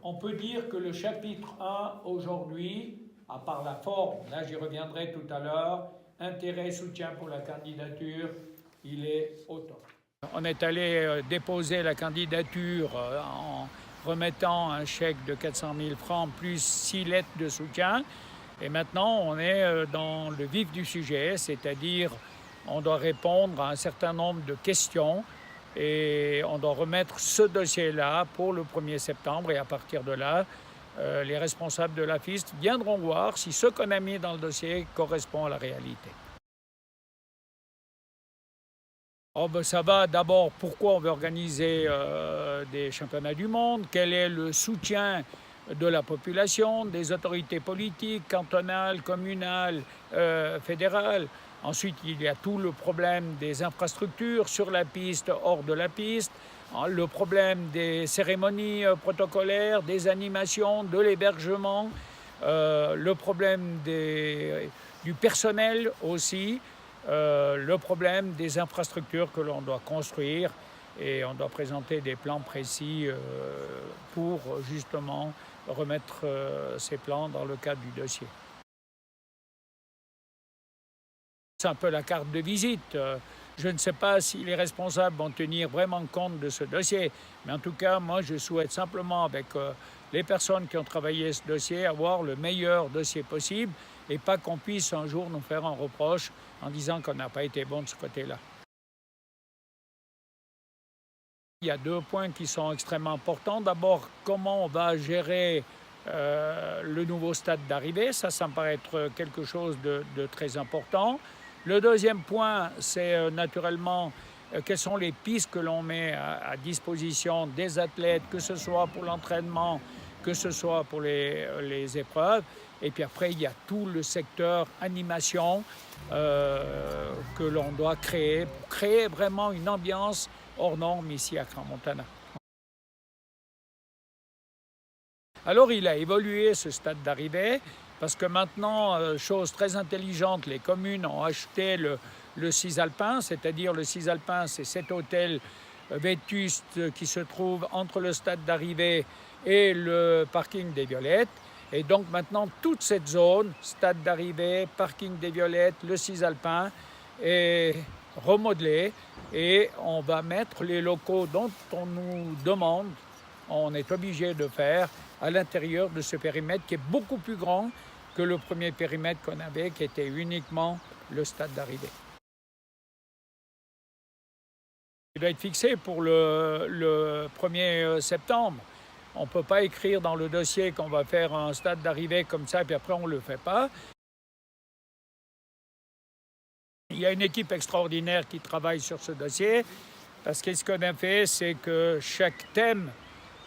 On peut dire que le chapitre 1 aujourd'hui, à part la forme, là j'y reviendrai tout à l'heure, intérêt, soutien pour la candidature, il est au top. On est allé déposer la candidature en remettant un chèque de 400 000 francs plus 6 lettres de soutien. Et maintenant, on est dans le vif du sujet, c'est-à-dire on doit répondre à un certain nombre de questions et on doit remettre ce dossier-là pour le 1er septembre. Et à partir de là, les responsables de la FIST viendront voir si ce qu'on a mis dans le dossier correspond à la réalité. Oh ben ça va d'abord, pourquoi on veut organiser des championnats du monde, quel est le soutien de la population, des autorités politiques, cantonales, communales, fédérales. Ensuite, il y a tout le problème des infrastructures sur la piste, hors de la piste, le problème des cérémonies protocolaires, des animations, de l'hébergement, le problème du personnel aussi, le problème des infrastructures que l'on doit construire et on doit présenter des plans précis pour justement remettre ces plans dans le cadre du dossier. C'est un peu la carte de visite. Je ne sais pas si les responsables vont tenir vraiment compte de ce dossier, mais en tout cas, moi, je souhaite simplement, avec les personnes qui ont travaillé ce dossier, avoir le meilleur dossier possible et pas qu'on puisse un jour nous faire un reproche en disant qu'on n'a pas été bon de ce côté-là. Il y a 2 points qui sont extrêmement importants. D'abord, comment on va gérer le nouveau stade d'arrivée. Ça me paraît être quelque chose de très important. Le deuxième point, c'est naturellement quelles sont les pistes que l'on met à disposition des athlètes, que ce soit pour l'entraînement, que ce soit pour les épreuves. Et puis après, il y a tout le secteur animation que l'on doit créer pour créer vraiment une ambiance hors norme ici à Crans-Montana. Alors il a évolué ce stade d'arrivée parce que maintenant, chose très intelligente, les communes ont acheté le Cisalpin, c'est-à-dire le Cisalpin, c'est cet hôtel vétuste qui se trouve entre le stade d'arrivée et le parking des Violettes. Et donc maintenant, toute cette zone, stade d'arrivée, parking des Violettes, le Cisalpin, est remodelée et on va mettre les locaux dont on nous demande, on est obligé de faire à l'intérieur de ce périmètre qui est beaucoup plus grand que le premier périmètre qu'on avait, qui était uniquement le stade d'arrivée. Il doit être fixé pour le 1er septembre. On ne peut pas écrire dans le dossier qu'on va faire un stade d'arrivée comme ça, puis après on ne le fait pas. Il y a une équipe extraordinaire qui travaille sur ce dossier, parce que ce qu'on a fait, c'est que chaque thème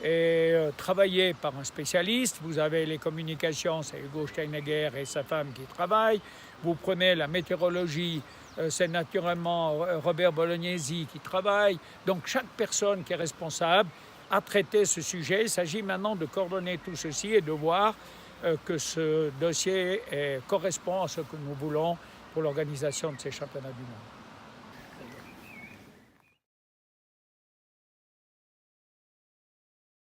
est travaillé par un spécialiste. Vous avez les communications, c'est Hugo Steinegger et sa femme qui travaillent. Vous prenez la météorologie, c'est naturellement Robert Bolognesi qui travaille. Donc chaque personne qui est responsable a traité ce sujet. Il s'agit maintenant de coordonner tout ceci et de voir que ce dossier correspond à ce que nous voulons pour l'organisation de ces championnats du monde.